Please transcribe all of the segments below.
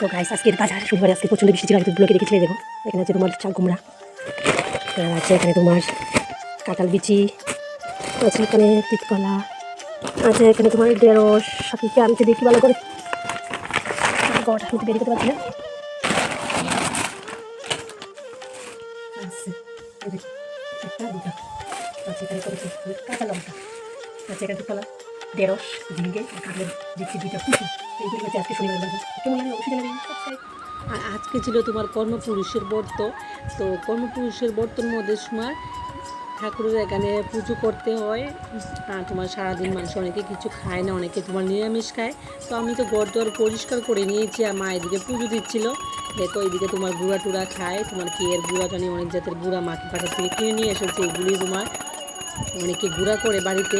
তো গাইস আজকের বাজার শনিবার আজকে প্রচণ্ড বৃষ্টি ছিল, আমি তো ব্লকে রেখেছিলে দেখো। এখানে আছে তোমার চাল কুমড়া, আছে এখানে তোমার কাঁঠাল বিচি, আছে এখানে তিতকলা, আছে এখানে তোমার ঢেঁড়স, সাথে আনতে দেখি ভালো করে গড় আমি তো বেরিয়ে করতে পারছি না। কাঁচা লঙ্কা আছে, এখানে তিতকলা, ঢেঁড়স, ঝিঙ্গে, কাঁঠালের দিচ্ছি দুইটা কুচি। এইগুলি হচ্ছে আজকে শনিবার বাজার। কেমন লাগে অবশ্যই জানাবেন। আর আজকে ছিল তোমার কর্মপুরুষের ব্রত। তো কর্মপুরুষের ব্রতর মধ্যে সময় ঠাকুরের এখানে পুজো করতে হয়। আর তোমার সারাদিন মানুষ অনেকে কিছু খায় না, অনেকে তোমার নিরামিষ খায়। তো আমি তো ঘর দর পরিষ্কার করে নিয়েছি, আর মা এদিকে পুজো দিচ্ছিল। দেখো এদিকে তোমার গুঁড়া টুড়া খায়, তোমার কি এর গুঁড়া জানি অনেক জাতের গুঁড়া মাকে বাজার থেকে কিনে নিয়ে এসেছে। এগুলি তোমার অনেকে গুঁড়া করে বাড়িতে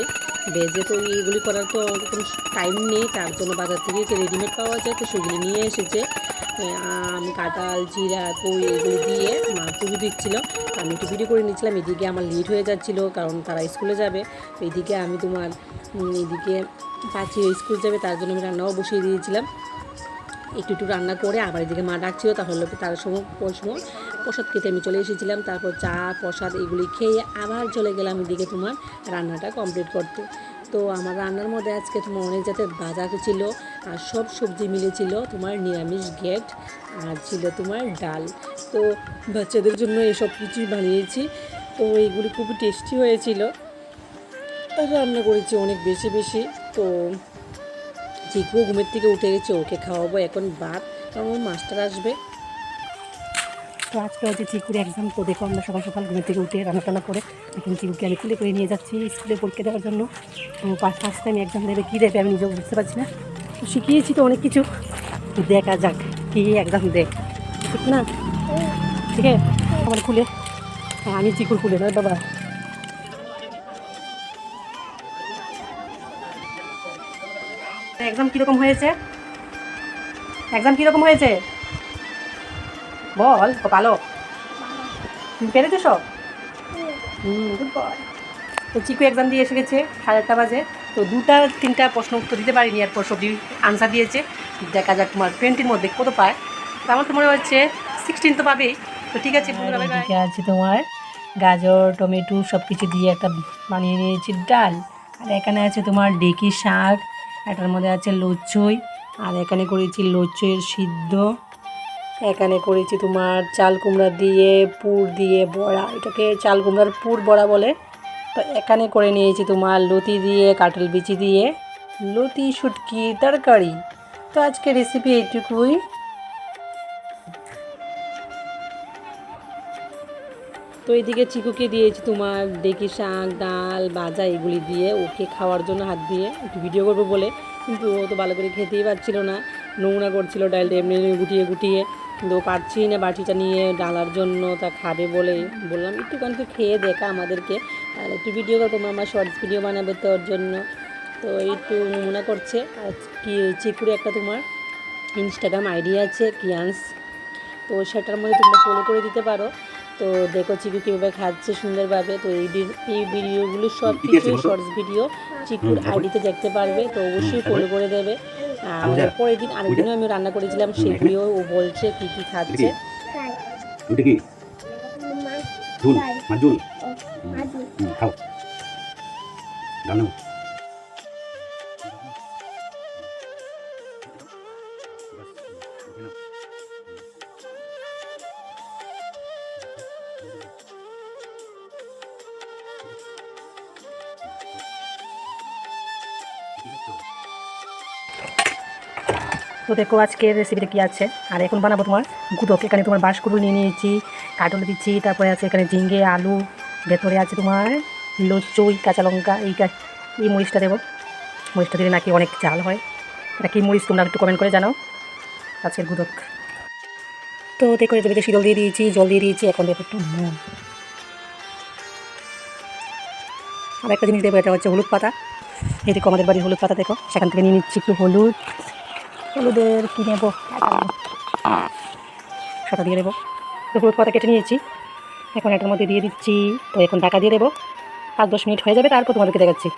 ভেজে, তো এইগুলি করার তো কোনো টাইম নেই, তার জন্য বাজার থেকে যে রেডিমেড পাওয়া যায় তো সেগুলি নিয়ে এসেছে। আম, কাঁঠাল, জিরা, কই এগুলি দিয়ে মা পুজো দিচ্ছিলো। আমি একটু ভিডিও করে নিচ্ছিলাম। এদিকে আমার লেট হয়ে যাচ্ছিলো, কারণ তারা স্কুলে যাবে। তো এদিকে আমি তোমার এদিকে পাচ্ছি স্কুল যাবে, তার জন্য আমি রান্নাও বসিয়ে দিয়েছিলাম। একটু রান্না করে আবার এদিকে মা ডাকছিল, তাহলে তার সময় প্রসাদ খেতে আমি চলে এসেছিলাম। তারপর চা প্রসাদ এগুলি খেয়ে আবার চলে গেলাম এদিকে তোমার রান্নাটা কমপ্লিট করতে। তো আমার রান্নার মধ্যে আজকে তোমার অনেক জাতের বাজার ছিল, আর সব সবজি মিলেছিল তোমার নিরামিষ গেট, আর ছিল তোমার ডাল। তো বাচ্চাদের জন্য এসব কিছুই বানিয়েছি। তো এইগুলি খুবই টেস্টি হয়েছিল, রান্না করেছি অনেক বেশি বেশি। তো চিকুও ঘুমের থেকে উঠে গেছে, ওকে খাওয়াবো এখন ভাত, কারণ ওর মাস্টার আসবে। তো আজকে হচ্ছে চিকুর এক্সাম, তো দেখো আমরা সকাল সকাল ঘুমের থেকে উঠে রান্না টান্না করে এখন চিকুকে আমি তুলে করে নিয়ে যাচ্ছি স্কুলে পরীক্ষা দেওয়ার জন্য। তো ফার্স্ট টাইম এক্সাম দেবে, কী দেবে আমি নিজেও বুঝতে পারছি না। তো শিখিয়েছি তো অনেক কিছু, দেখা যাক কী এক্সাম দেখ, ঠিক না? ঠিক আছে আমার খুলে, হ্যাঁ আমি চিকুর খুলে নয় বাবা। এক্সাম কীরকম হয়েছে? এক্সাম কীরকম হয়েছে বল, ভালো তুমি পেরেছো সব? Good boy. তো চিকু এক্সাম দিয়ে এসে গেছে 8:30 বাজে। তো 2-3টা প্রশ্ন উত্তর দিতে পারিনি, এরপর সবজি আনসার দিয়েছে। দেখা যাক তোমার 20-র মধ্যে কত পায়। তো আমার তো মনে হচ্ছে 16 তো পাবেই। তো ঠিক আছে, এদিকে আছে তোমার গাজর টমেটো সব কিছু দিয়ে একটা বানিয়ে নিয়েছি ডাল। আর এখানে আছে তোমার ডেকি শাক, এটার মধ্যে আছে লুচই, আর এখানে করেছি লুচইয়ের সিদ্ধ, এখানে করেছি তোমার চাল কুমড়া দিয়ে পুর দিয়ে বড়া, এটাকে চাল কুমড়ার পুর বড়া বলে। তো এখানে করে নিয়েছি তোমার লতি দিয়ে কাঁঠাল বিচি দিয়ে লতি শুটকি তরকারি। তো আজকে রেসিপি এইটুকুই। তো এইদিকে চিকুকে দিয়েছি তোমার ডেকি শাক ডাল ভাজা এগুলি দিয়ে ওকে খাওয়ার জন্য হাত দিয়ে একটু ভিডিও করবো বলে, কিন্তু ও তো ভালো করে খেতেই পারছিল না, নোংরা করছিল ডালটা এমনি গুটিয়ে গুটিয়ে। কিন্তু ও পারছি না বাটিটা নিয়ে ডালার জন্য, তা খাবে বলে বললাম একটুখানি তো খেয়ে দেখা আমাদেরকে, তাহলে একটু ভিডিও করবো, আমার শর্টস ভিডিও বানাবে তোর জন্য। তো একটু নমুনা করছে। আর কি চিকুরে একটা তোমার ইনস্টাগ্রাম আইডি আছে কিয়ান্স, তো সেটার মধ্যে তোমরা ফলো করে দিতে পারো। তো দেখো চিকু কীভাবে খাচ্ছে সুন্দরভাবে। তো এই ভিডিওগুলো সব কিছু শর্টস ভিডিও চিকুর আইডিতে দেখতে পারবে, তো অবশ্যই ফলো করে দেবে। আর পরের দিন আরেকদিনও আমি রান্না করেছিলাম, সেগুলিও ও বলছে কী কী খাচ্ছে। তো দেখো আজকের রেসিপিটা কী আছে। আর এখন বানাবো তোমার গুদক। এখানে তোমার বাঁশকুড়ুল নিয়ে নিয়েছি, কাঁঠাল বিচি, তারপরে আছে এখানে ঝিঙ্গে আলু, ভেতরে আছে তোমার লচুই কাঁচা লঙ্কা। এই মরিচটা দেবো, মরিচটা দিলে নাকি অনেক ঝাল হয়। এটা কী মরিচ তোমরা একটু কমেন্ট করে জানাও। আজকের গুদক। তো দেখো রেসিপিতে শীতল দিয়ে দিয়েছি, জল দিয়ে দিয়েছি, এখন দেবো একটু নুন। আর একটা জিনিস দেবো, এটা হচ্ছে হলুদ পাতা। এই দেখো আমাদের বাড়ির হলুদ পাতা, দেখো সেখান থেকে নিয়ে নিচ্ছি একটু হলুদের কী নেবো, সেটা দিয়ে দেবো। তো হলুদ পাতা কেটে নিয়েছি, এখন এটার মধ্যে দিয়ে দিচ্ছি। তো এখন ঢাকা দিয়ে দেবো, 5-10 মিনিট হয়ে যাবে, তারপর তোমাদেরকে দেখাচ্ছি।